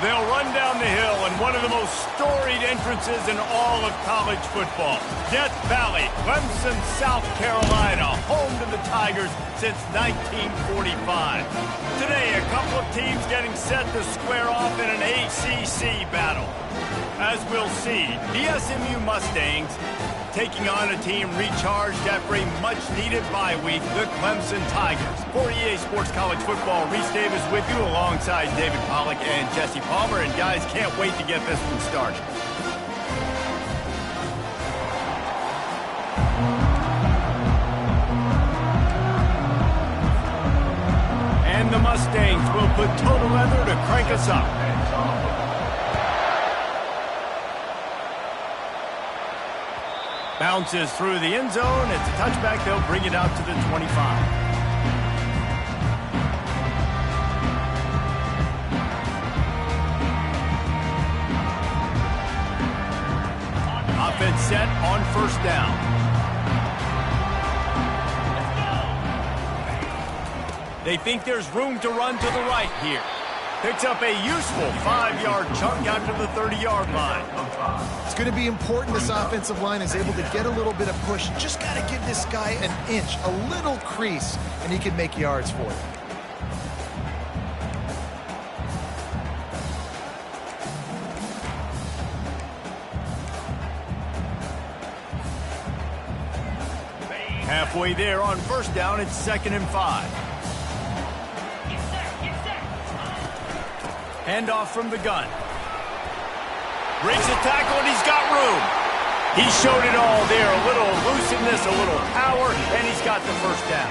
They'll run down the hill in one of the most storied entrances in all of college football. Death Valley, Clemson, South Carolina, home to the Tigers since 1945. Today, a couple of teams getting set to square off in an ACC battle. As we'll see, the SMU Mustangs taking on a team recharged after a much-needed bye week, the Clemson Tigers. For EA Sports College Football, Reese Davis with you alongside David Pollack and Jesse Palmer. And guys, can't wait to get this one started. And the Mustangs will put total leather to crank us up. Bounces through the end zone. It's a touchback. They'll bring it out to the 25. Offense set on first down. They think there's room to run to the right here. Picks up a useful 5-yard chunk out to the 30-yard line. It's going to be important this offensive line is able to get a little bit of push. Just got to give this guy an inch, a little crease, and he can make yards for it. Halfway there on first down, it's 2nd and 5. Handoff from the gun. Breaks a tackle, and he's got room. He showed it all there. A little elusiveness, a little power, and he's got the first down.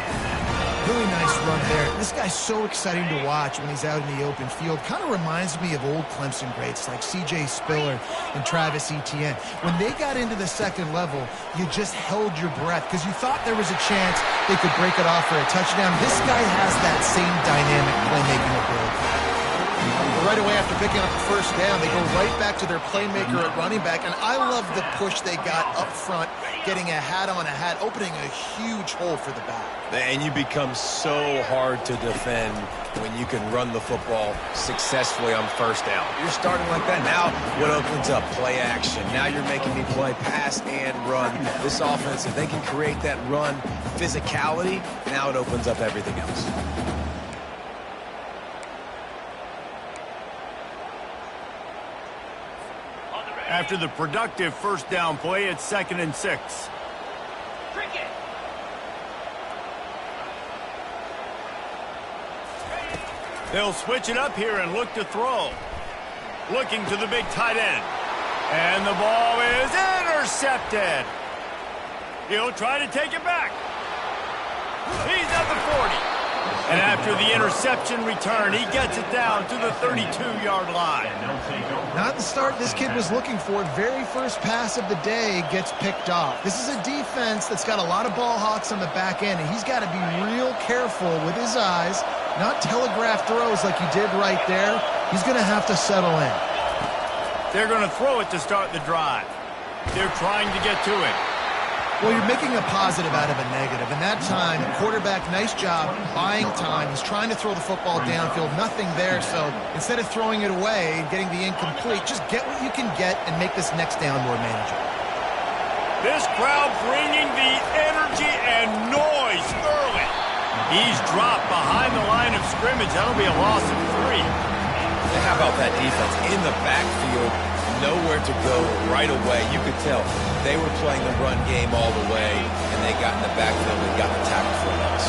Really nice run there. This guy's so exciting to watch when he's out in the open field. Kind of reminds me of old Clemson greats like C.J. Spiller and Travis Etienne. When they got into the second level, you just held your breath because you thought there was a chance they could break it off for a touchdown. This guy has that same dynamic playmaking ability. Right away after picking up the first down, they go right back to their playmaker at running back, and I love the push they got up front, getting a hat on a hat, opening a huge hole for the back. And you become so hard to defend when you can run the football successfully on first down. You're starting like that. Now what opens up? Play action. Now you're making me play pass and run. This offense, if they can create that run physicality, now it opens up everything else. After the productive first down play, it's 2nd and 6. They'll switch it up here and look to throw. Looking to the big tight end. And the ball is intercepted. He'll try to take it back. He's at the 40. And after the interception return, he gets it down to the 32-yard line. Not the start this kid was looking for. Very first pass of the day gets picked off. This is a defense that's got a lot of ball hawks on the back end, and he's got to be real careful with his eyes, not telegraph throws like he did right there. He's going to have to settle in. They're going to throw it to start the drive. They're trying to get to it. Well, you're making a positive out of a negative. And that time, quarterback, nice job buying time. He's trying to throw the football downfield. Nothing there. So instead of throwing it away and getting the incomplete, just get what you can get and make this next down more manageable. This crowd bringing the energy and noise early. He's dropped behind the line of scrimmage. That'll be a loss of 3. And how about that defense in the backfield? Nowhere to go right away. You could tell they were playing the run game all the way, and they got in the backfield and got the tackle for us.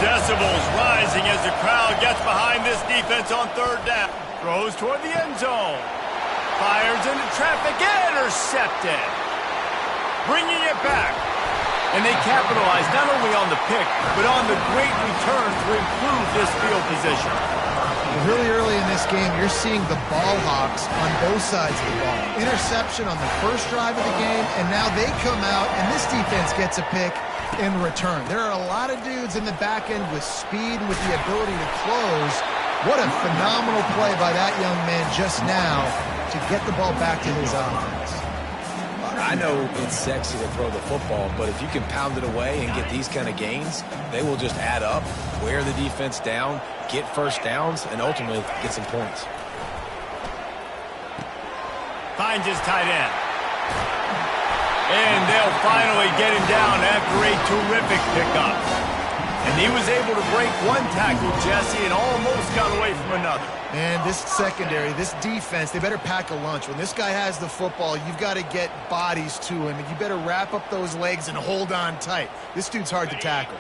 Decibels rising as the crowd gets behind this defense on third down. Throws toward the end zone. Fires into traffic. Intercepted. Bringing it back. And they capitalize not only on the pick, but on the great return to improve this field position. Really early in this game, you're seeing the ball hawks on both sides of the ball. Interception on the first drive of the game, and now they come out, and this defense gets a pick in return. There are a lot of dudes in the back end with speed and with the ability to close. What a phenomenal play by that young man just now to get the ball back to his offense. I know it's sexy to throw the football, but if you can pound it away and get these kind of gains, they will just add up, wear the defense down, get first downs, and ultimately get some points. Finds his tight end. And they'll finally get him down after a terrific pickup. And he was able to break one tackle, Jesse, and almost got away from another. Man, this secondary, this defense, they better pack a lunch. When this guy has the football, you've got to get bodies to him, and you better wrap up those legs and hold on tight. This dude's hard to tackle.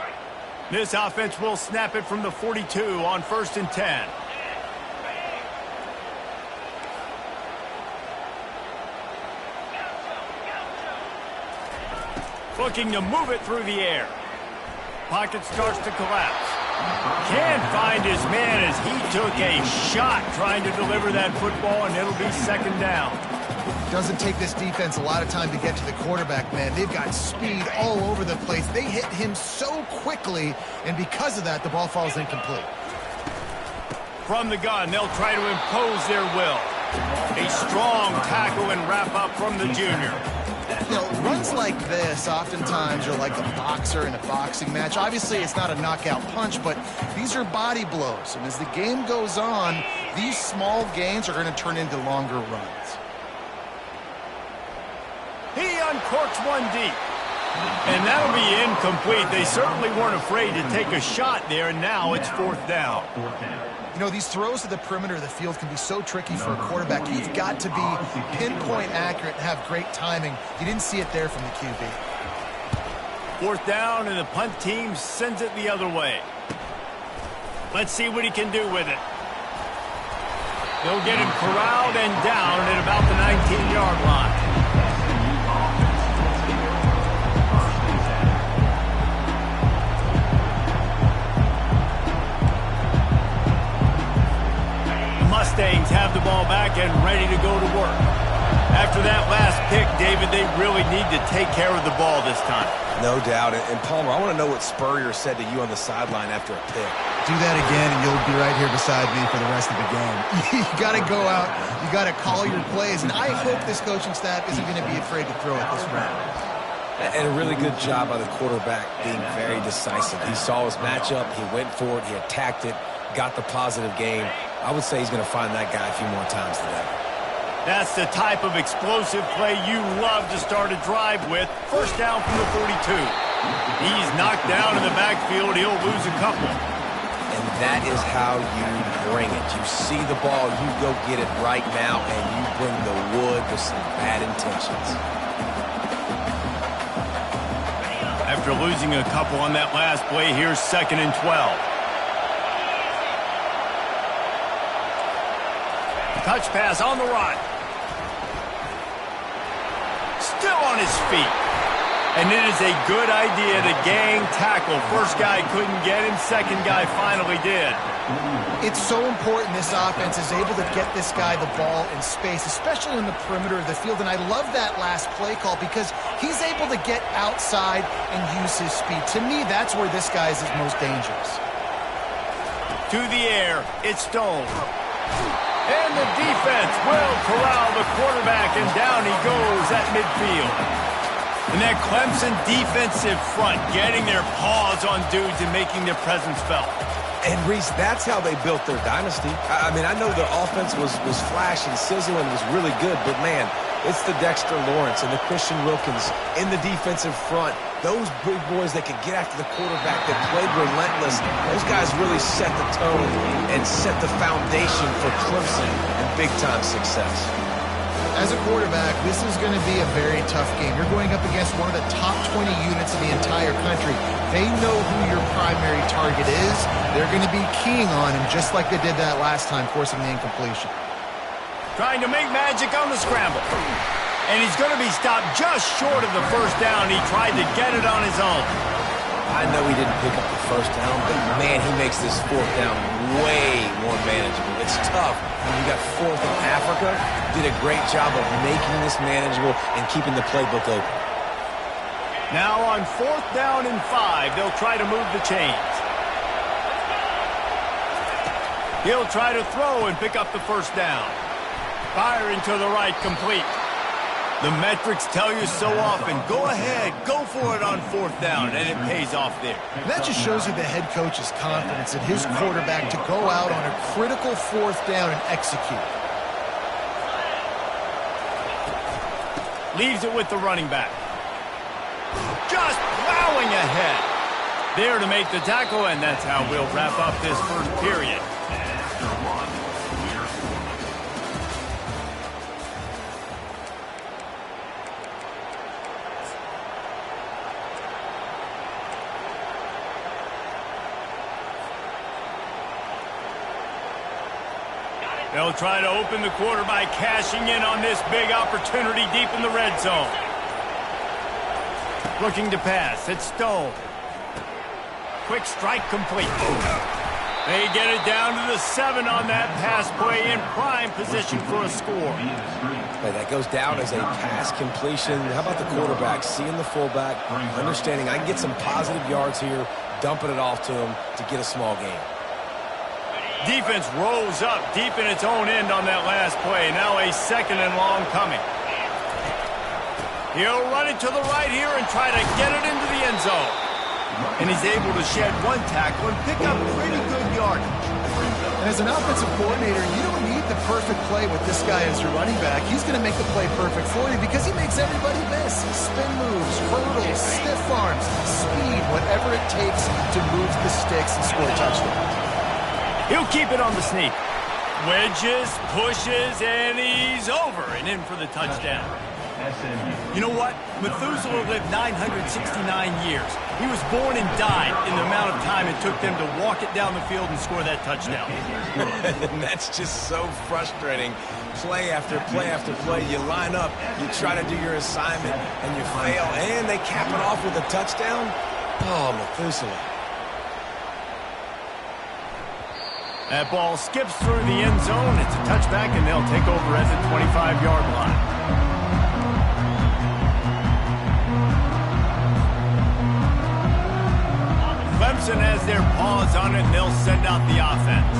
This offense will snap it from the 42 on 1st and 10. Looking to move it through the air. Pocket starts to collapse. Can't find his man as he took a shot trying to deliver that football, and it'll be 2nd down. Doesn't take this defense a lot of time to get to the quarterback, man. They've got speed all over the place. They hit him so quickly, and because of that, the ball falls incomplete. From the gun, they'll try to impose their will. A strong tackle and wrap up from the junior. You know, runs like this oftentimes are like a boxer in a boxing match. Obviously, it's not a knockout punch, but these are body blows. And as the game goes on, these small gains are going to turn into longer runs. He uncorks one deep. And that'll be incomplete. They certainly weren't afraid to take a shot there, and now it's 4th down. You know, these throws to the perimeter of the field can be so tricky for a quarterback. You've got to be pinpoint accurate and have great timing. You didn't see it there from the QB. 4th down, and the punt team sends it the other way. Let's see what he can do with it. They'll get him corralled and down at about the 19-yard line. Mustangs have the ball back and ready to go to work. After that last pick, David, they really need to take care of the ball this time. No doubt. And Palmer, I want to know what Spurrier said to you on the sideline after a pick. Do that again, and you'll be right here beside me for the rest of the game. You got to go out. You got to call your plays, and I hope this coaching staff isn't going to be afraid to throw it this round. And a really good job by the quarterback being very decisive. He saw his matchup. He went for it. He attacked it, got the positive game. I would say he's going to find that guy a few more times today. That's the type of explosive play you love to start a drive with. 1st down from the 42. He's knocked down in the backfield. He'll lose a couple. And that is how you bring it. You see the ball, you go get it right now, and you bring the wood with some bad intentions. After losing a couple on that last play, here's 2nd and 12. Touch pass on the run. Still on his feet. And it is a good idea to gang tackle. First guy couldn't get him. 2nd guy finally did. It's so important this offense is able to get this guy the ball in space, especially in the perimeter of the field. And I love that last play call because he's able to get outside and use his speed. To me, that's where this guy is his most dangerous. To the air, it's Stone. And the defense will corral the quarterback, and down he goes at midfield. And that Clemson defensive front getting their paws on dudes and making their presence felt. And, Reese, that's how they built their dynasty. I mean, I know the offense was flash and sizzle and was really good, but, man, it's the Dexter Lawrence and the Christian Wilkins in the defensive front. Those big boys that can get after the quarterback, that played relentless, those guys really set the tone and set the foundation for Clemson and big-time success. As a quarterback, this is going to be a very tough game. You're going up against one of the top 20 units in the entire country. They know who your primary target is. They're going to be keying on him just like they did that last time, forcing the incompletion. Trying to make magic on the scramble. And he's going to be stopped just short of the 1st down. He tried to get it on his own. I know he didn't pick up the 1st down, but, man, he makes this 4th down way more manageable. It's tough when you got 4th in Africa. Did a great job of making this manageable and keeping the playbook open. Now on 4th down and 5, they'll try to move the chains. He'll try to throw and pick up the 1st down. Firing to the right, complete. The metrics tell you so often, go ahead, go for it on 4th down, and it pays off there. And that just shows you the head coach's confidence in his quarterback to go out on a critical 4th down and execute. Leaves it with the running back. Just plowing ahead. There to make the tackle, and that's how we'll wrap up this first period. They'll try to open the quarter by cashing in on this big opportunity deep in the red zone. Looking to pass. It's Stone. Quick strike complete. They get it down to the 7 on that pass play in prime position for a score. Hey, that goes down as a pass completion. How about the quarterback seeing the fullback, understanding I can get some positive yards here, dumping it off to him to get a small gain. Defense rolls up deep in its own end on that last play. Now a 2nd and long coming. He'll run it to the right here and try to get it into the end zone. And he's able to shed 1 tackle and pick up pretty good yardage. And as an offensive coordinator, you don't need the perfect play with this guy as your running back. He's going to make the play perfect for you because he makes everybody miss. Spin moves, hurdles, stiff arms, speed, whatever it takes to move the sticks and score a touchdown. He'll keep it on the sneak. Wedges, pushes, and he's over and in for the touchdown. You know what? Methuselah lived 969 years. He was born and died in the amount of time it took them to walk it down the field and score that touchdown. And that's just so frustrating. Play after play after play. You line up, you try to do your assignment, and you fail, and they cap it off with a touchdown? Oh, Methuselah. That ball skips through the end zone. It's a touchback, and they'll take over at the 25-yard line. Clemson has their paws on it, and they'll send out the offense.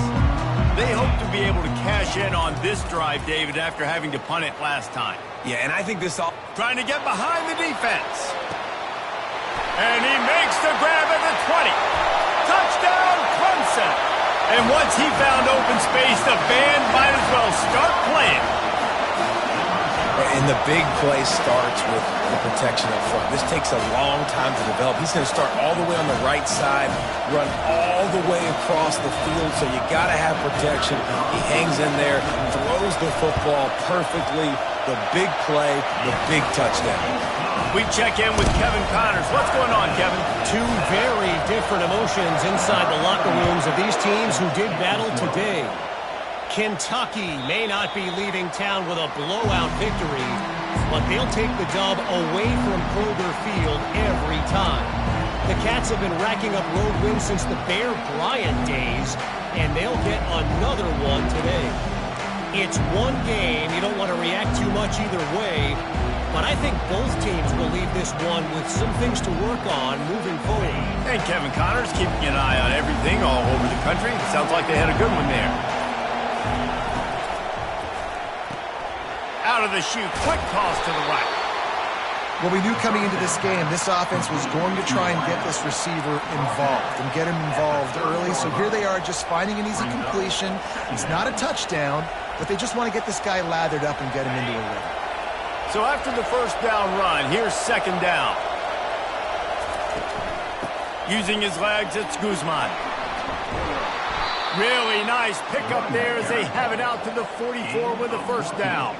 They hope to be able to cash in on this drive, David, after having to punt it last time. Yeah, and I think this all... Trying to get behind the defense. And he makes the grab at the 20. Touchdown, Clemson! And once he found open space, the band might as well start playing. And the big play starts with the protection up front. This takes a long time to develop. He's going to start all the way on the right side, run all the way across the field, so you got to have protection. He hangs in there, throws the football perfectly. The big play, the big touchdown. We check in with Kevin Connors. What's going on, Kevin? 2 very different emotions inside the locker rooms of these teams who did battle today. Kentucky may not be leaving town with a blowout victory, but they'll take the dub away from Kroger Field every time. The Cats have been racking up road wins since the Bear Bryant days, and they'll get another one today. It's one game. You don't want to react too much either way, but I think both teams will leave this one with some things to work on moving forward. And Kevin Connors keeping an eye on everything all over the country. Sounds like they had a good one there. Out of the chute, quick toss to the right. Well, we knew coming into this game, this offense was going to try and get this receiver involved and get him involved early. So here they are just finding an easy completion. It's not a touchdown, but they just want to get this guy lathered up and get him into a rhythm. So after the first down run, here's 2nd down. Using his legs, it's Guzman. Really nice pickup there as they have it out to the 44 with a first down.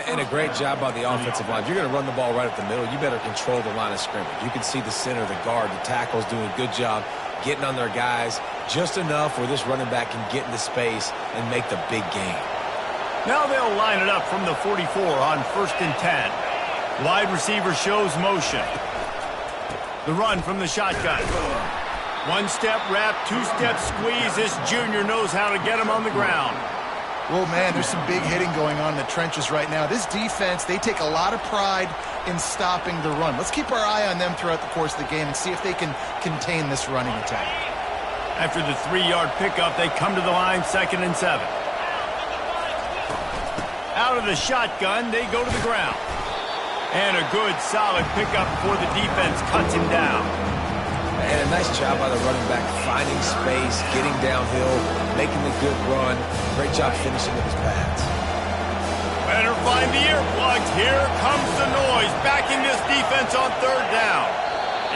And a great job by the offensive line. If you're going to run the ball right up the middle, you better control the line of scrimmage. You can see the center, the guard, the tackles doing a good job getting on their guys just enough where this running back can get into space and make the big game. Now they'll line it up from the 44 on 1st and 10. Wide receiver shows motion. The run from the shotgun. 1-step wrap, 2-step squeeze. This junior knows how to get him on the ground. Well, man, there's some big hitting going on in the trenches right now. This defense, they take a lot of pride in stopping the run. Let's keep our eye on them throughout the course of the game and see if they can contain this running attack. After the 3-yard pickup, they come to the line, 2nd and 7. Out of the shotgun, they go to the ground. And a good, solid pickup before the defense cuts him down. And a nice job by the running back, finding space, getting downhill, making the good run. Great job finishing with his pads. Better find the earplugs. Here comes the noise, backing this defense on third down.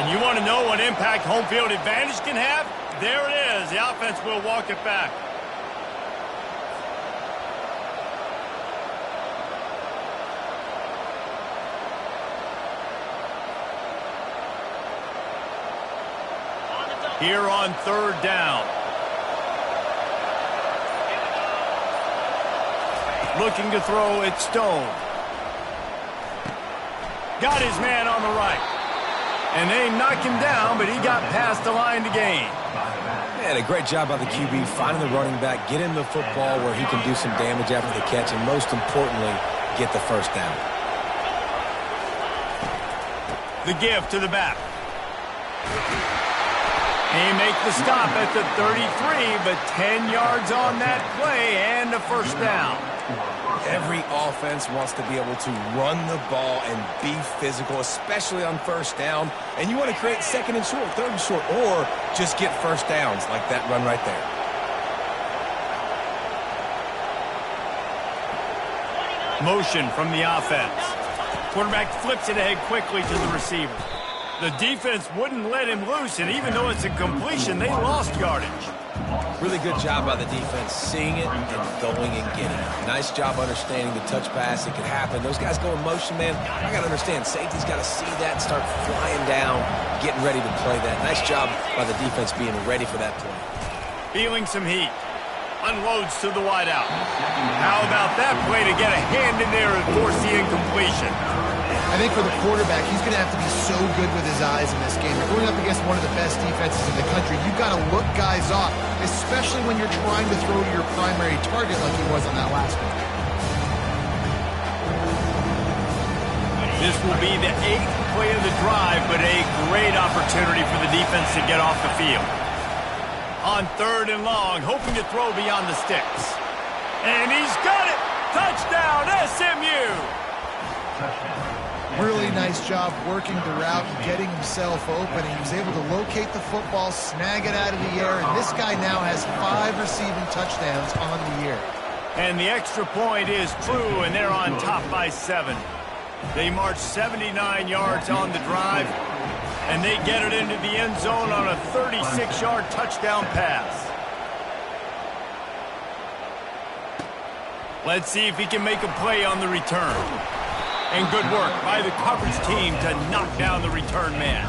And you want to know what impact home field advantage can have? There it is. The offense will walk it back. Here on third down. Looking to throw, it's Stone. Got his man on the right. And they knocked him down, but he got past the line to gain. Man, a great job by the QB finding the running back, get him the football where he can do some damage after the catch, and most importantly, get the first down. The give to the back. He makes the stop at the 33, but 10 yards on that play and a first down. Every offense wants to be able to run the ball and be physical, especially on first down. And you want to create second and short, third and short, or just get first downs like that run right there. Motion from the offense. Quarterback flips it ahead quickly to the receiver. The defense wouldn't let him loose, and even though it's a completion, they lost yardage. Really good job by the defense, seeing it and going and getting it. Nice job understanding the touch pass. It could happen. Those guys go in motion, man. I got to understand, safety's got to see that and start flying down, getting ready to play that. Nice job by the defense being ready for that play. Feeling some heat. Unloads to the wideout. How about that play to get a hand in there and force the incompletion? I think for the quarterback, he's going to have to be so good with his eyes in this game. You're going up against one of the best defenses in the country. You've got to look guys off, especially when you're trying to throw to your primary target like he was on that last one. This will be the 8th play of the drive, but a great opportunity for the defense to get off the field. On third and long, hoping to throw beyond the sticks. And he's got it! Touchdown, SMU! Really nice job working the route and getting himself open. He was able to locate the football, snag it out of the air, and this guy now has 5 receiving touchdowns on the year. And the extra point is true, and they're on top by 7. They march 79 yards on the drive, and they get it into the end zone on a 36-yard touchdown pass. Let's see if he can make a play on the return. And good work by the coverage team to knock down the return man.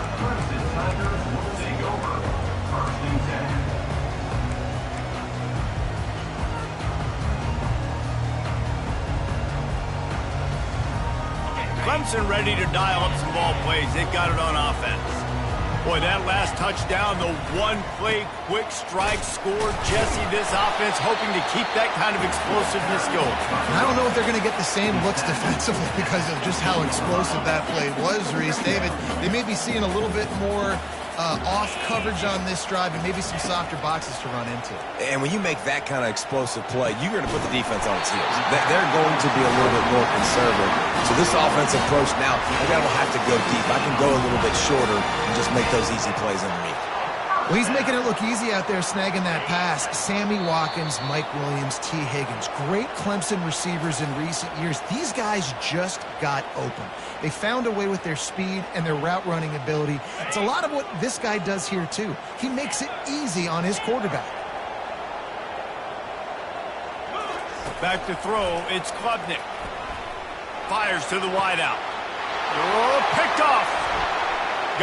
Clemson ready to dial up some ball plays. They've got it on offense. Boy, that last touchdown, the one-play quick strike score. Jesse, this offense hoping to keep that kind of explosiveness going. I don't know if they're going to get the same looks defensively because of just how explosive that play was, Reese. David, they may be seeing a little bit more off coverage on this drive and maybe some softer boxes to run into. And when you make that kind of explosive play, you're going to put the defense on its heels. They're going to be a little bit more conservative. So this offensive approach now, I don't have to go deep. I can go a little bit shorter and just make those easy plays underneath. Well, he's making it look easy out there, snagging that pass. Sammy Watkins, Mike Williams, T. Higgins. Great Clemson receivers in recent years. These guys just got open. They found a way with their speed and their route running ability. It's a lot of what this guy does here, too. He makes it easy on his quarterback. Back to throw, it's Klubnik. Fires to the wideout. Oh, picked off.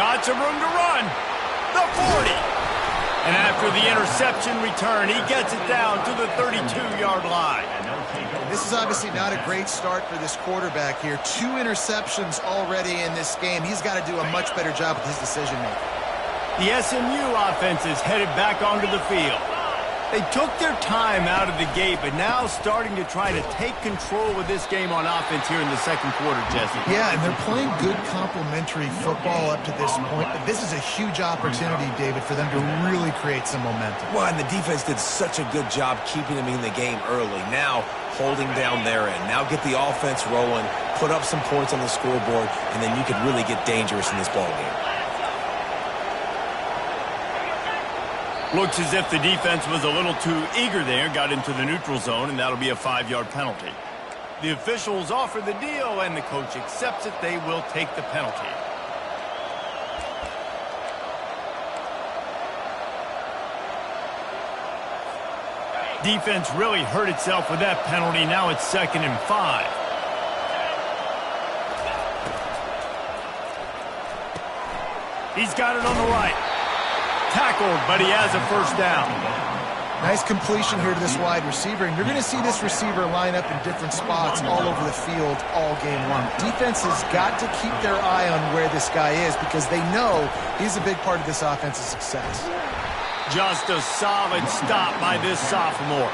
Got some room to run. The 40. And after the interception return, he gets it down to the 32-yard line. This is obviously not a great start for this quarterback here. 2 interceptions already in this game. He's got to do a much better job with his decision-making. The SMU offense is headed back onto the field. They took their time out of the gate, but now starting to try to take control of this game on offense here in the second quarter, Jesse. Yeah, and they're playing good complementary football up to this point, but this is a huge opportunity, David, for them to really create some momentum. Well, and the defense did such a good job keeping them in the game early. Now, holding down their end. Now get the offense rolling, put up some points on the scoreboard, and then you could really get dangerous in this ball game. Looks as if the defense was a little too eager there, got into the neutral zone, and that'll be a 5-yard penalty. The officials offer the deal, and the coach accepts it. They will take the penalty. Defense really hurt itself with that penalty. Now it's 2nd and 5. He's got it on the right. Tackled, but he has a first down. Nice completion here to this wide receiver, and you're going to see this receiver line up in different spots all over the field all game long. Defense has got to keep their eye on where this guy is because they know he's a big part of this offense's success. Just a solid stop by this sophomore.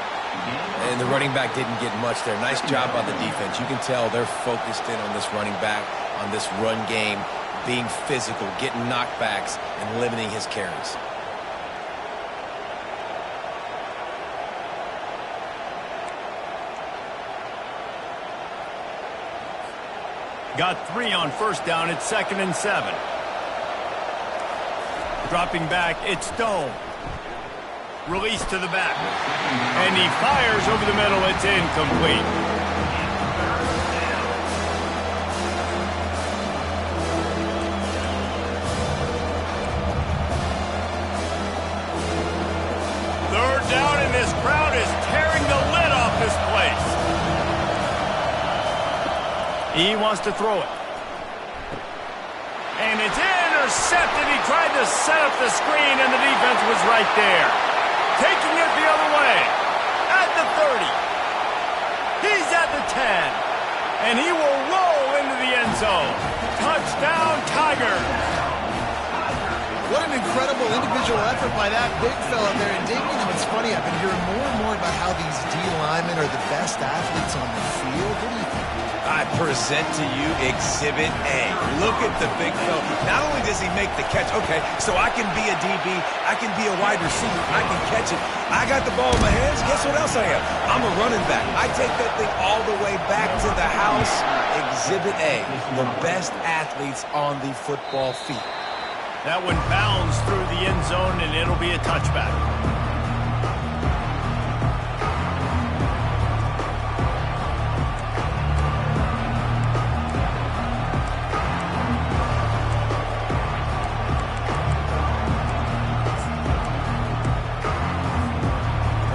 And the running back didn't get much there. Nice job by the defense. You can tell they're focused in on this running back, on this run game, being physical, getting knockbacks, and limiting his carries. Got 3 on first down. It's 2nd and 7. Dropping back, it's Stone. Release to the back. And he fires over the middle. It's incomplete. Third down, and this crowd is tearing the lid off this place. He wants to throw it. And it's intercepted. He tried to set up the screen, and the defense was right there. Taking it the other way. At the 30. He's at the 10. And he will roll into the end zone. Touchdown, Tigers. What an incredible individual effort by that big fella there. And Dave, you know, it's funny, I've been hearing more and more about how these D linemen are the best athletes on the field. What do you think? I present to you Exhibit A. Look at the big fella. Not only does he make the catch, okay, so I can be a DB, I can be a wide receiver, I can catch it. I got the ball in my hands. Guess what else I am? I'm a running back. I take that thing all the way back to the house. Exhibit A, the best athletes on the football field. That one bounds through the end zone, and it'll be a touchback.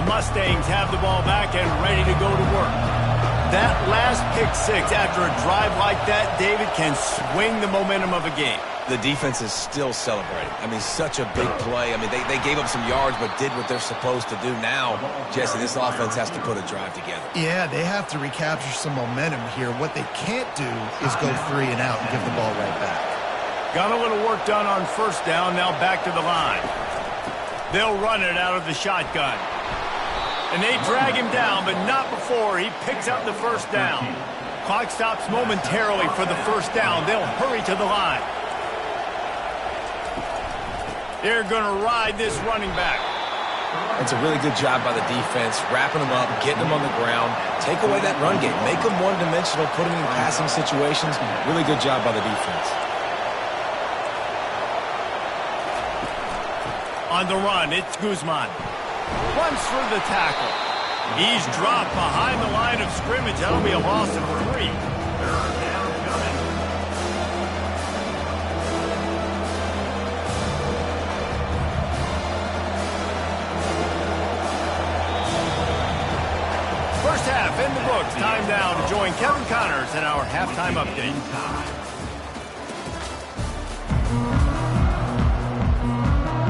Mustangs have the ball back and ready to go to work. That last pick six after a drive like that, David, can swing the momentum of a game. The defense is still celebrating. I mean, such a big play. I mean, they gave up some yards but did what they're supposed to do. Now, Jesse, this offense has to put a drive together. Yeah, they have to recapture some momentum here. What they can't do is go 3 and out and give the ball right back. Got a little work done on first down, now back to the line. They'll run it out of the shotgun. And they drag him down, but not before he picks up the first down. Clock stops momentarily for the first down. They'll hurry to the line. They're going to ride this running back. It's a really good job by the defense, wrapping them up, getting them on the ground, take away that run game, make them one-dimensional, put them in passing situations. Really good job by the defense. On the run, it's Guzman. Runs through the tackle. He's dropped behind the line of scrimmage. That'll be a loss of 3. First half in the books. Time now to join Kevin Connors in our halftime update.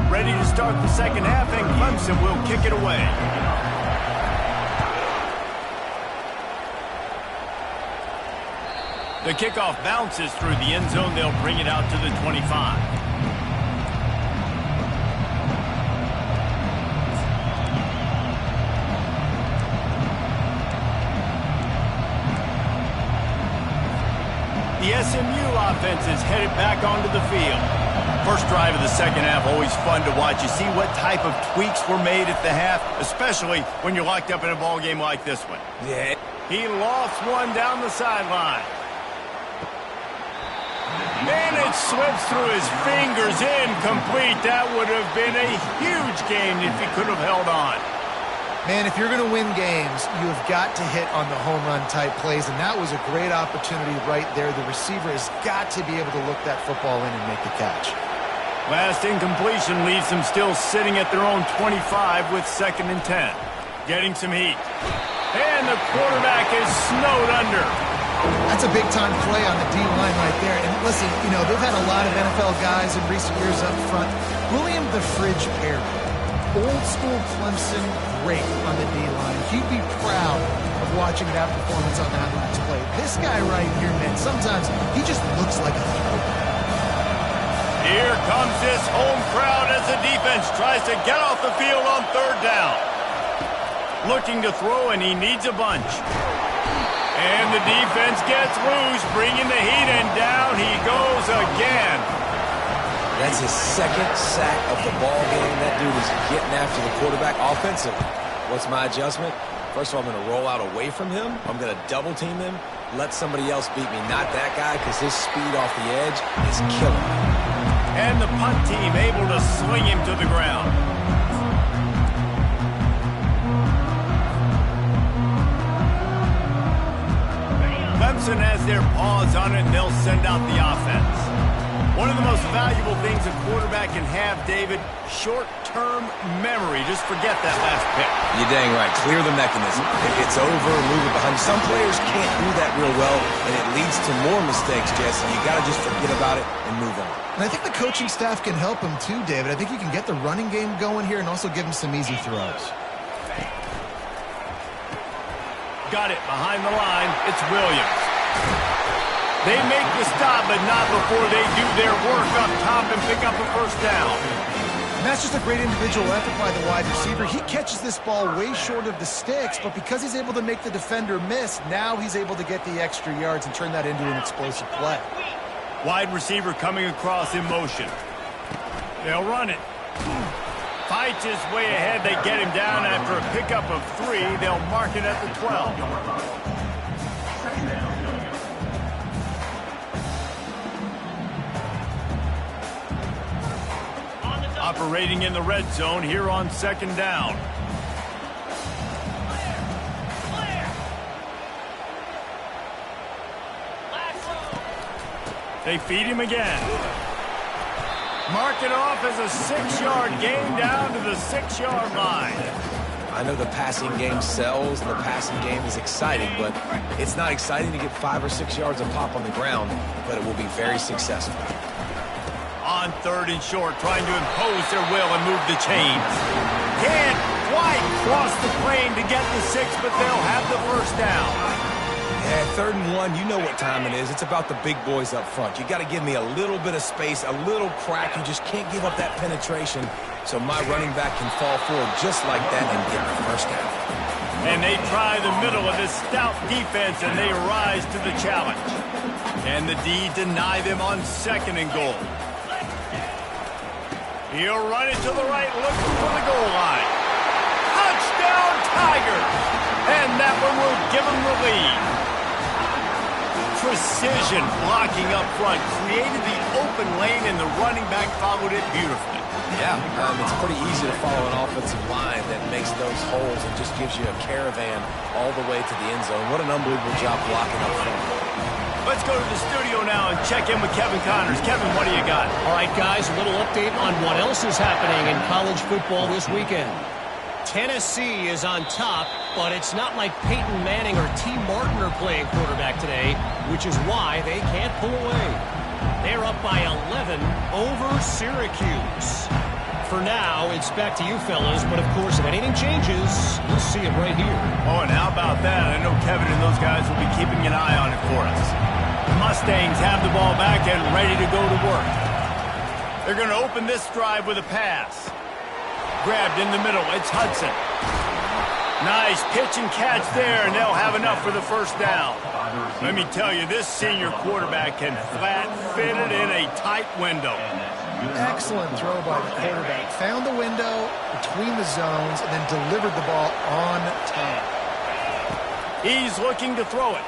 Ready to start the second half, and Clemson will kick it away. The kickoff bounces through the end zone. They'll bring it out to the 25. The SMU offense is headed back onto the field. First drive of the second half, always fun to watch. You see what type of tweaks were made at the half, especially when you're locked up in a ball game like this one. Yeah. He lost one down the sideline. And it slips through his fingers, incomplete. That would have been a huge gain if he could have held on. Man, if you're going to win games, you have got to hit on the home run type plays, and that was a great opportunity right there. The receiver has got to be able to look that football in and make the catch. Last incompletion leaves them still sitting at their own 25 with 2nd and 10. Getting some heat. And the quarterback is snowed under. That's a big-time play on the D-line right there. And listen, you know, they've had a lot of NFL guys in recent years up front. William the Fridge Perry, old-school Clemson great on the D-line. He'd be proud of watching that performance on that last play. This guy right here, man, sometimes he just looks like a throwback. Here comes this home crowd as the defense tries to get off the field on 3rd down. Looking to throw, and he needs a bunch. And the defense gets loose, bringing the heat, and down he goes again. That's his 2nd sack of the ball game. That dude is getting after the quarterback offensively. What's my adjustment? First of all, I'm going to roll out away from him. I'm going to double team him. Let somebody else beat me, not that guy, because his speed off the edge is killing me. And the punt team able to swing him to the ground. Clemson has their paws on it, and they'll send out the offense. One of the most valuable things a quarterback can have, David, short-term memory. Just forget that last pick. You're dang right. Clear the mechanism. If it's over, move it behind you. Some players can't do that real well, and it leads to more mistakes, Jesse. You got to just forget about it and move on. And I think the coaching staff can help him too, David. I think you can get the running game going here and also give him some easy throws. Got it behind the line. It's Williams. They make the stop, but not before they do their work up top and pick up a 1st down. And that's just a great individual effort by the wide receiver. He catches this ball way short of the sticks, but because he's able to make the defender miss, now he's able to get the extra yards and turn that into an explosive play. Wide receiver coming across in motion. They'll run it. Fights his way ahead. They get him down after a pickup of 3. They'll mark it at the 12. Operating in the red zone here on 2nd down. They feed him again. Mark it off as a 6-yard gain down to the 6-yard line. I know the passing game sells, and the passing game is exciting, but it's not exciting to get 5 or 6 yards of pop on the ground, but it will be very successful. On 3rd and short, trying to impose their will and move the chains. Can't quite cross the plane to get the 6, but they'll have the 1st down. Yeah, 3rd and 1, you know what time it is. It's about the big boys up front. You got to give me a little bit of space, a little crack. You just can't give up that penetration, so my running back can fall forward just like that and get the 1st down. And they try the middle of this stout defense, and they rise to the challenge. And the D deny them on 2nd and goal. He'll run it to the right, looking for the goal line. Touchdown, Tigers! And that one will give them the lead. Precision blocking up front created the open lane, and the running back followed it beautifully. Yeah, it's pretty easy to follow an offensive line that makes those holes and just gives you a caravan all the way to the end zone. What an unbelievable job blocking up front. Let's go to the studio now and check in with Kevin Connors. Kevin, what do you got? All right, guys, a little update on what else is happening in college football this weekend. Tennessee is on top, but it's not like Peyton Manning or T. Martin are playing quarterback today, which is why they can't pull away. They're up by 11 over Syracuse. For now, it's back to you fellas, but of course, if anything changes, you'll see it right here. Oh, and how about that? I know Kevin and those guys will be keeping an eye on it for us. The Mustangs have the ball back and ready to go to work. They're going to open this drive with a pass. Grabbed in the middle. It's Hudson. Nice pitch and catch there, and they'll have enough for the 1st down. Let me tell you, this senior quarterback can flat fit it in a tight window. Excellent throw by the quarterback. Found the window between the zones and then delivered the ball on time. He's looking to throw it.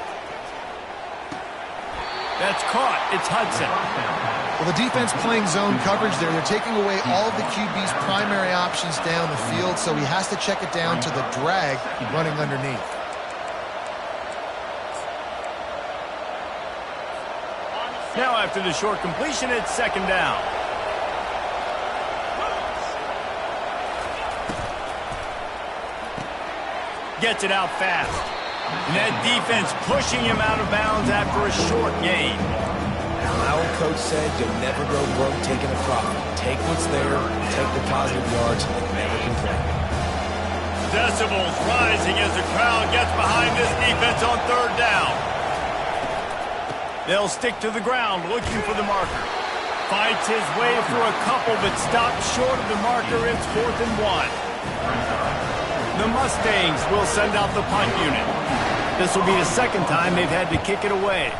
That's caught. It's Hudson. Well, the defense playing zone coverage there. They're taking away all of the QB's primary options down the field, so he has to check it down to the drag running underneath. Now after the short completion, it's second down. Gets it out fast. And that defense pushing him out of bounds after a short gain. My old coach said you'll never go broke taking a profit. Take what's there, take the positive yards, and never complain. Decibels rising as the crowd gets behind this defense on third down. They'll stick to the ground looking for the marker. Fights his way for a couple, but stops short of the marker. It's 4th and 1. The Mustangs will send out the punt unit. This will be the second time they've had to kick it away.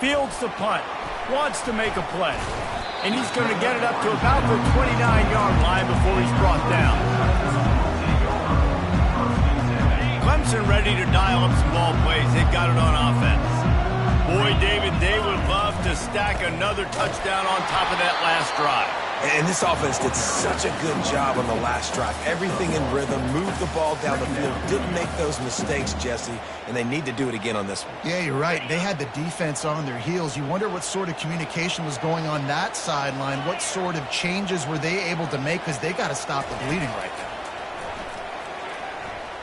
Fields the punt, wants to make a play, and he's going to get it up to about the 29-yard line before he's brought down. Clemson ready to dial up some ball plays. They've got it on offense. Boy, David, they would love to stack another touchdown on top of that last drive. And this offense did such a good job on the last drive. Everything in rhythm, moved the ball down the field, didn't make those mistakes, Jesse, and they need to do it again on this one. Yeah, you're right. They had the defense on their heels. You wonder what sort of communication was going on that sideline. What sort of changes were they able to make, because they got to stop the bleeding right now.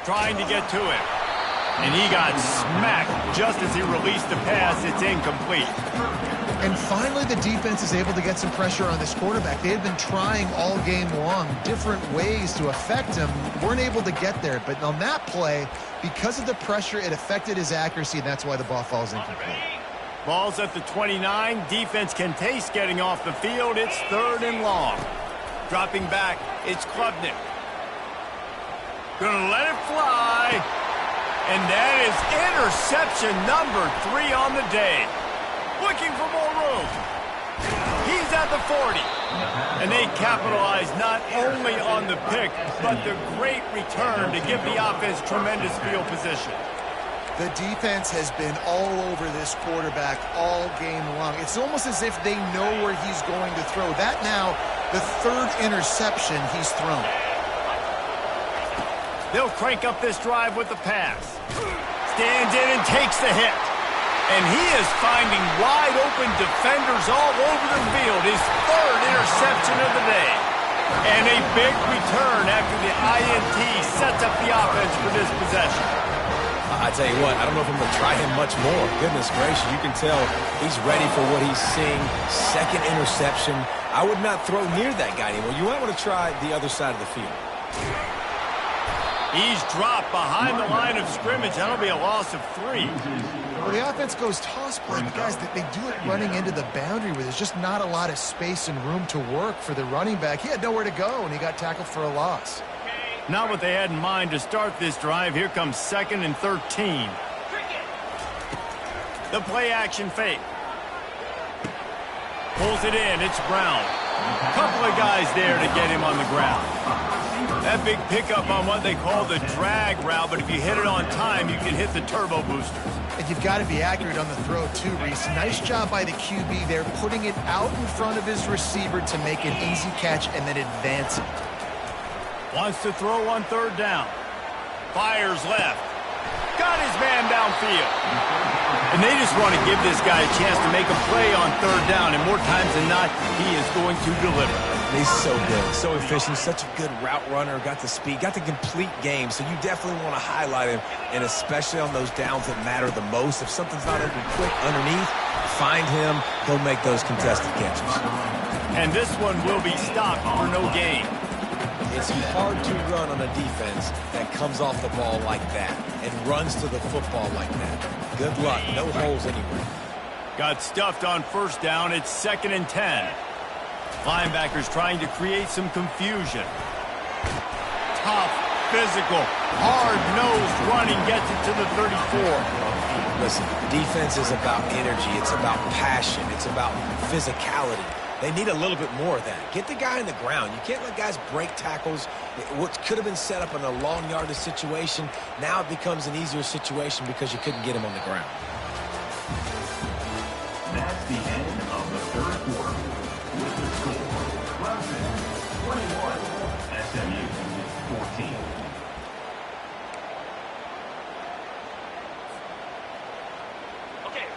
Trying to get to it. And he got smacked just as he released the pass. It's incomplete. And finally, the defense is able to get some pressure on this quarterback. They had been trying all game long different ways to affect him. Weren't able to get there. But on that play, because of the pressure, it affected his accuracy, and that's why the ball falls incomplete. Ball's at the 29. Defense can taste getting off the field. It's 3rd and long. Dropping back, it's Klubnik. Gonna let it fly. And that is interception number 3 on the day. Looking for more room. He's at the 40. And they capitalize not only on the pick, but the great return to give the offense tremendous field position. The defense has been all over this quarterback all game long. It's almost as if they know where he's going to throw. That now, the 3rd interception he's thrown. They'll crank up this drive with the pass. Stands in and takes the hit. And he is finding wide open defenders all over the field. His 3rd interception of the day. And a big return after the INT sets up the offense for this possession. I tell you what, I don't know if I'm going to try him much more. Goodness gracious, you can tell he's ready for what he's seeing. 2nd interception. I would not throw near that guy anymore. You might want to try the other side of the field. He's dropped behind the line of scrimmage. That'll be a loss of 3. Well, the offense goes toss play, but guys, they do it running into the boundary where there's just not a lot of space and room to work for the running back. He had nowhere to go, and he got tackled for a loss. Not what they had in mind to start this drive. Here comes 2nd and 13. The play action fake. Pulls it in. It's Brown. A couple of guys there to get him on the ground. That big pickup on what they call the drag route, but if you hit it on time, you can hit the turbo boosters. And you've got to be accurate on the throw, too, Reese. Nice job by the QB there, putting it out in front of his receiver to make an easy catch and then advance it. Wants to throw on 3rd down. Fires left. Got his man downfield. And they just want to give this guy a chance to make a play on 3rd down, and more times than not, he is going to deliver. He's so good, so efficient, such a good route runner, got the speed, got the complete game, so you definitely want to highlight him, and especially on those downs that matter the most. If something's not open quick underneath, find him, he'll make those contested catches. And this one will be stopped for no gain. It's hard to run on a defense that comes off the ball like that and runs to the football like that. Good luck, no holes anywhere. Got stuffed on 1st down, it's 2nd and 10. Linebackers trying to create some confusion. Tough, physical, hard-nosed running gets it to the 34. Listen, defense is about energy. It's about passion. It's about physicality. They need a little bit more of that. Get the guy on the ground. You can't let guys break tackles. What could have been set up in a long yardage situation, now it becomes an easier situation because you couldn't get him on the ground. That's the end of the third quarter. With the score, Clemson 21, SMU 14.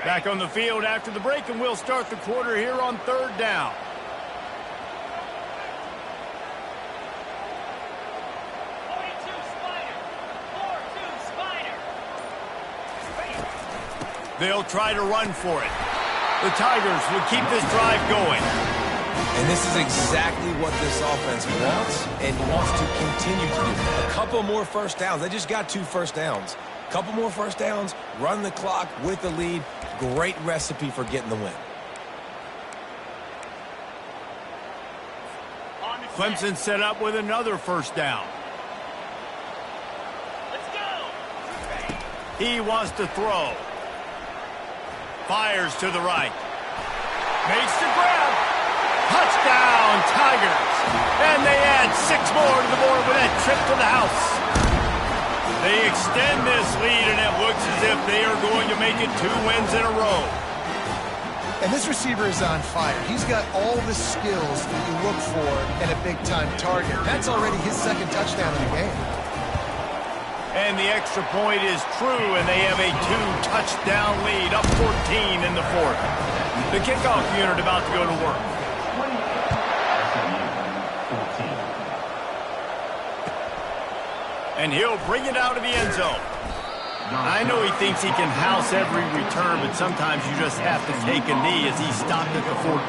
Back on the field after the break, and we'll start the quarter here on third down. They'll try to run for it. The Tigers will keep this drive going. And this is exactly what this offense wants and wants to continue to do. A couple more first downs. They just got 2 first downs. A couple more first downs, run the clock with the lead. Great recipe for getting the win. Clemson set up with another first down. Let's go. He wants to throw. Fires to the right. Makes the grab. Touchdown, Tigers. And they add 6 more to the board with that trip to the house. They extend this lead, and it looks as if they are going to make it 2 wins in a row. And this receiver is on fire. He's got all the skills that you look for in a big-time target. That's already his 2nd touchdown in the game. And the extra point is true, and they have a 2-touchdown lead, up 14 in the 4th. The kickoff unit about to go to work. And he'll bring it out of the end zone. I know he thinks he can house every return, but sometimes you just have to take a knee as he stopped at the 14.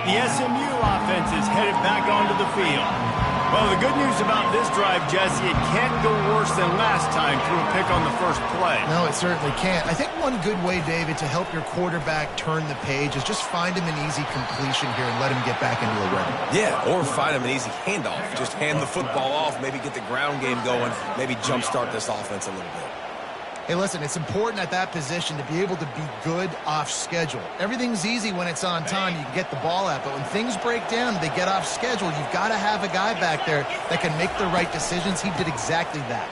The SMU offense is headed back onto the field. Well, the good news about this drive, Jesse, it can't go worse than last time through a pick on the first play. No, it certainly can't. I think one good way, David, to help your quarterback turn the page is just find him an easy completion here and let him get back into a rhythm. Yeah, or find him an easy handoff. Just hand the football off, maybe get the ground game going, maybe jumpstart this offense a little bit. Hey, listen, it's important at that position to be able to be good off schedule. Everything's easy when it's on time. You can get the ball out. But when things break down, they get off schedule. You've got to have a guy back there that can make the right decisions. He did exactly that.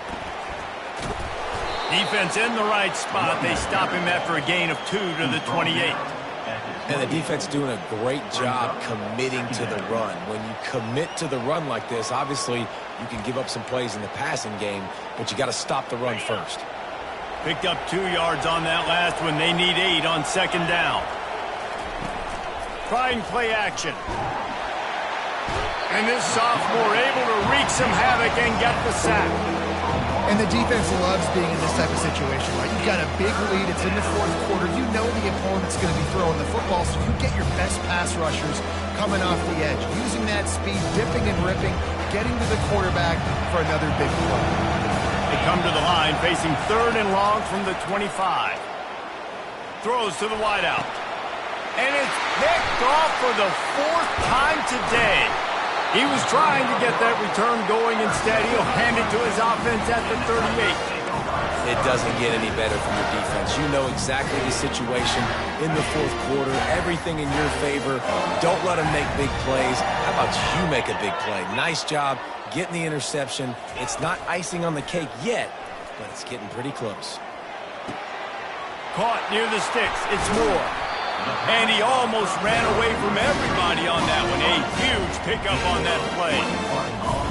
Defense in the right spot. They stop him after a gain of 2 to the 28. And the defense doing a great job committing to the run. When you commit to the run like this, obviously you can give up some plays in the passing game, but you got to stop the run first. Picked up 2 yards on that last one. They need 8 on 2nd down. Trying play action. And this sophomore able to wreak some havoc and get the sack. And the defense loves being in this type of situation, right? You've got a big lead. It's in the 4th quarter. You know the opponent's going to be throwing the football, so you get your best pass rushers coming off the edge, using that speed, dipping and ripping, getting to the quarterback for another big play. They come to the line, facing 3rd and long from the 25. Throws to the wideout. And it's picked off for the 4th time today. He was trying to get that return going. Instead, he'll hand it to his offense at the 38. It doesn't get any better from your defense. You know exactly the situation in the 4th quarter. Everything in your favor. Don't let them make big plays. How about you make a big play? Nice job getting the interception. It's not icing on the cake yet, but it's getting pretty close. Caught near the sticks. It's Moore. And he almost ran away from everybody on that one. A huge pickup on that play.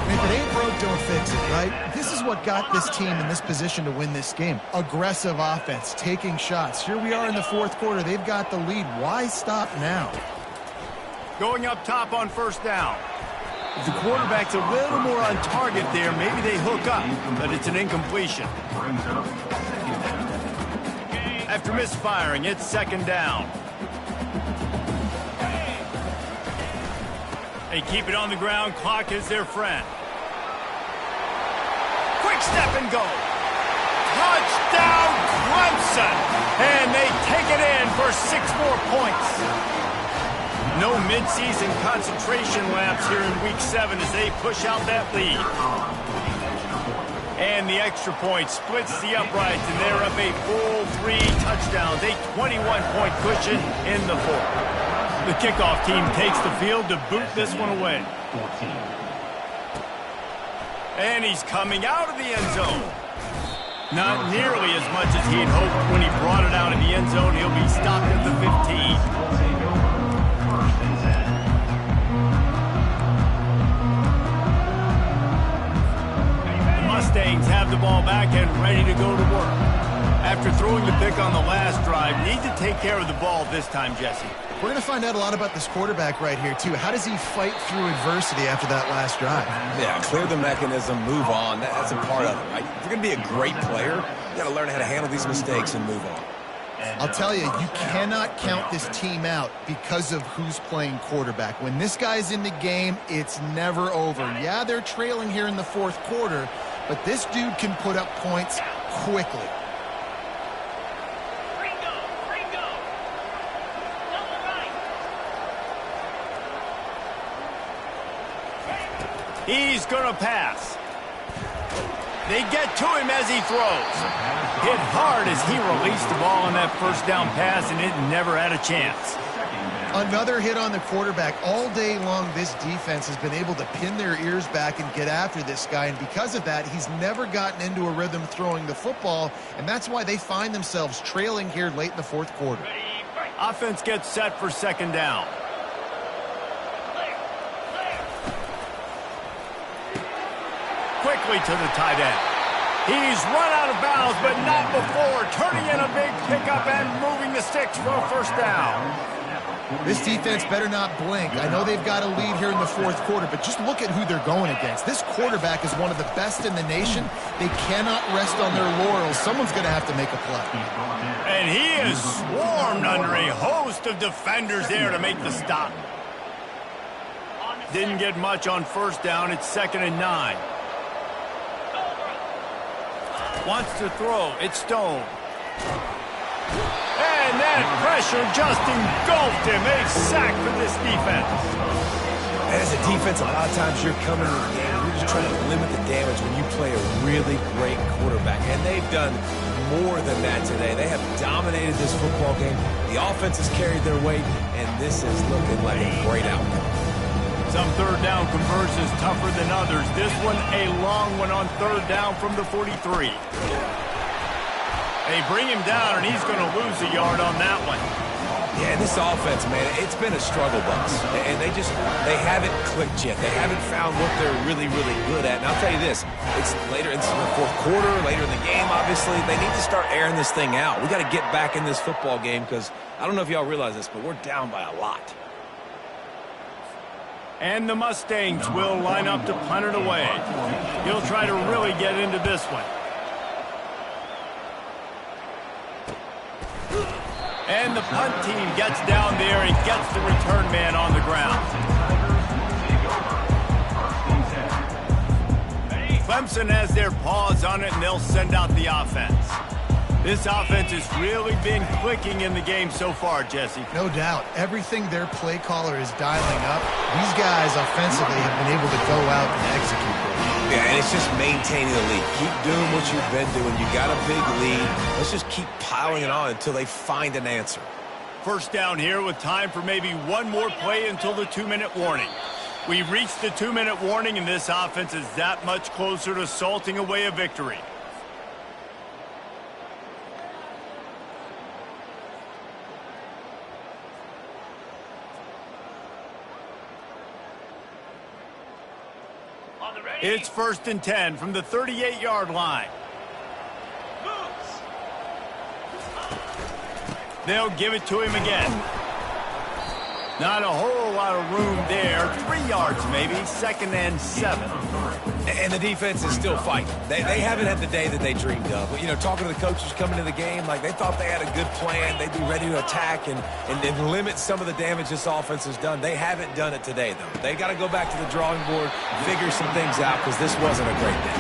And if it ain't broke, don't fix it, right? This is what got this team in this position to win this game. Aggressive offense, taking shots. Here we are in the 4th quarter. They've got the lead. Why stop now? Going up top on 1st down. If the quarterback's a little more on target there, maybe they hook up, but it's an incompletion. After misfiring, it's 2nd down. They keep it on the ground. Clock is their friend. Quick step and go. Touchdown, Clemson! And they take it in for 6 more points. No midseason concentration laps here in Week 7 as they push out that lead. And the extra point splits the uprights, and they're up a full 3 touchdowns, a 21-point cushion in the 4th. The kickoff team takes the field to boot this one away. And he's coming out of the end zone. Not nearly as much as he'd hoped when he brought it out in the end zone. He'll be stopped at the 15. The Mustangs have the ball back and ready to go to work. After throwing the pick on the last drive, need to take care of the ball this time, Jesse. We're going to find out a lot about this quarterback right here, too. How does he fight through adversity after that last drive? Yeah, clear the mechanism, move on. That's a part of it, right? If you're going to be a great player, you got to learn how to handle these mistakes and move on. I'll tell you, you cannot count this team out because of who's playing quarterback. When this guy's in the game, it's never over. Yeah, they're trailing here in the fourth quarter, but this dude can put up points quickly. He's going to pass. They get to him as he throws. Hit hard as he released the ball on that first down pass, and it never had a chance. Another hit on the quarterback. All day long, this defense has been able to pin their ears back and get after this guy, and because of that, he's never gotten into a rhythm throwing the football, and that's why they find themselves trailing here late in the fourth quarter. Offense gets set for second down. Quickly to the tight end. He's run out of bounds, but not before turning in a big pickup and moving the sticks for a first down. This defense better not blink. I know they've got a lead here in the fourth quarter, but just look at who they're going against. This quarterback is one of the best in the nation. They cannot rest on their laurels. Someone's going to have to make a play. And he is swarmed under a host of defenders there to make the stop. Didn't get much on first down. It's 2nd and 9. Wants to throw. It's Stone. And that pressure just engulfed him. A sack for this defense. And as a defense, a lot of times you're coming in the game, you're just trying to limit the damage when you play a really great quarterback. And they've done more than that today. They have dominated this football game. The offense has carried their weight, and this is looking like a great outcome. Some third down conversions tougher than others. This one a long one on third down from the 43. They bring him down, and he's going to lose a yard on that one. Yeah, this offense, man, it's been a struggle bus. And they haven't clicked yet. They haven't found what they're really, really good at. And I'll tell you this, it's later in the fourth quarter, later in the game, obviously. They need to start airing this thing out. We got to get back in this football game because I don't know if y'all realize this, but we're down by a lot. And the Mustangs will line up to punt it away. He'll try to really get into this one. And the punt team gets down there and gets the return man on the ground. Clemson has their paws on it, and they'll send out the offense. This offense has really been clicking in the game so far, Jesse. No doubt. Everything their play caller is dialing up, these guys offensively have been able to go out and execute. Yeah, and it's just maintaining the lead. Keep doing what you've been doing. You got a big lead. Let's just keep piling it on until they find an answer. First down here with time for maybe one more play until the 2-minute warning. We've reached the 2-minute warning, and this offense is that much closer to salting away a victory. It's 1st and 10 from the 38-yard line. They'll give it to him again. Not a whole lot of room there. 3 yards maybe. 2nd and 7. And the defense is still fighting. They haven't had the day that they dreamed of. But, you know, talking to the coaches coming to the game, like they thought they had a good plan. They'd be ready to attack and limit some of the damage this offense has done. They haven't done it today, though. They got to go back to the drawing board, figure some things out, because this wasn't a great day.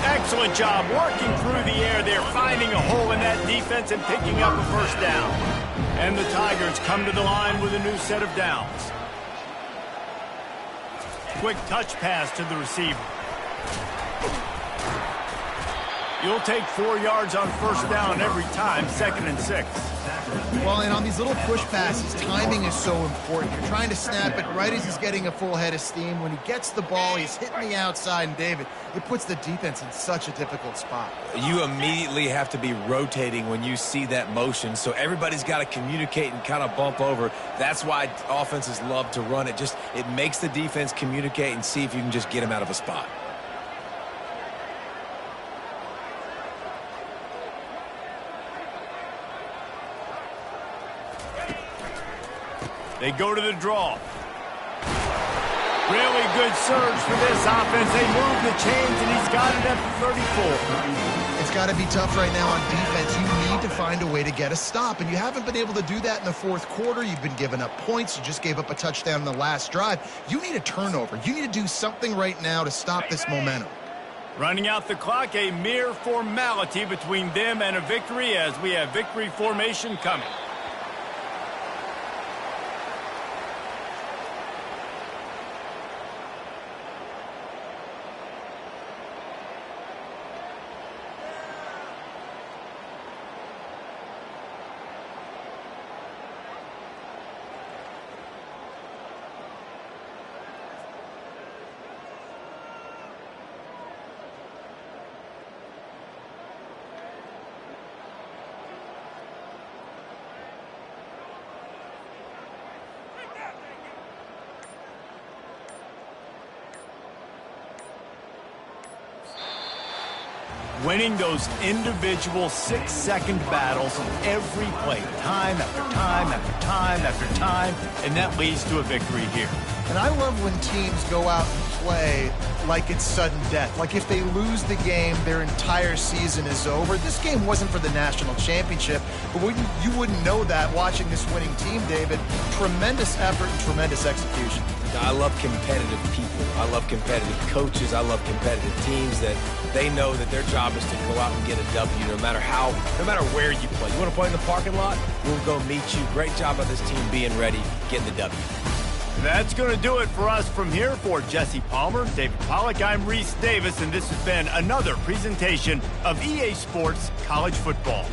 Excellent job working through the air there, finding a hole in that defense and picking up a first down. And the Tigers come to the line with a new set of downs. Quick touch pass to the receiver. You'll take 4 yards on first down every time, 2nd and 6. Well, and on these little push passes, timing is so important. You're trying to snap it right as he's getting a full head of steam. When he gets the ball, he's hitting the outside, and David, it puts the defense in such a difficult spot. You immediately have to be rotating when you see that motion, so everybody's got to communicate and kind of bump over. That's why offenses love to run it. It makes the defense communicate and see if you can just get him out of a spot. They go to the draw. Really good surge for this offense. They move the chains, and he's got it at the 34. It's got to be tough right now on defense. You need to find a way to get a stop, and you haven't been able to do that in the fourth quarter. You've been giving up points. You just gave up a touchdown in the last drive. You need a turnover. You need to do something right now to stop this momentum. Running out the clock, a mere formality between them and a victory as we have victory formation coming. Winning those individual 6-second battles every play, time after time after time after time, and that leads to a victory here. And I love when teams go out and play like it's sudden death. Like if they lose the game, their entire season is over. This game wasn't for the national championship, but you wouldn't know that watching this winning team, David. Tremendous effort and tremendous execution. I love competitive people. I love competitive coaches. I love competitive teams that they know that their job is to go out and get a W no matter where you play. You want to play in the parking lot? We'll go meet you. Great job by this team being ready, getting the W. That's going to do it for us from here. For Jesse Palmer, David Pollack, I'm Reese Davis, and this has been another presentation of EA Sports College Football.